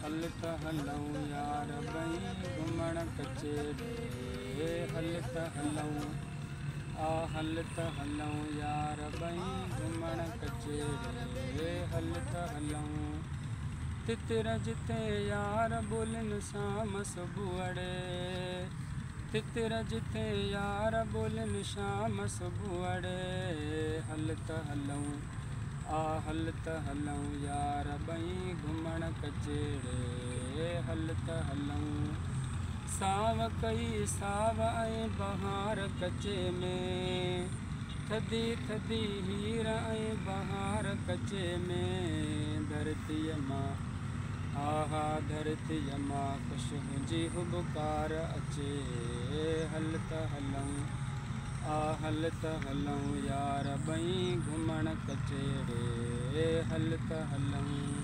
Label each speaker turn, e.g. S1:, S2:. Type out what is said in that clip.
S1: हल त हलऊं यार बई घुमण कचेरे हल त हलऊं हल त हलऊं यार बई घुमण कचेरे हल त हलऊं तितिर जिते यार बोलन शाम सुबुअड़े तितिर जिते यार बोलन शाम सुबुअड़े हल त हलऊं हल त हलऊं यार बई घुमण कचेरे हल त हलऊं साव कई साव ऐं बहार कचे में थदी थदी हीर ऐं बहार कचे में धरतीअ मां धरतीअ मां ख़ुशबू जी हुबकार अचे हल त हलऊं हल त हलऊं यार बई घुमण कचेरे हल त हलऊं।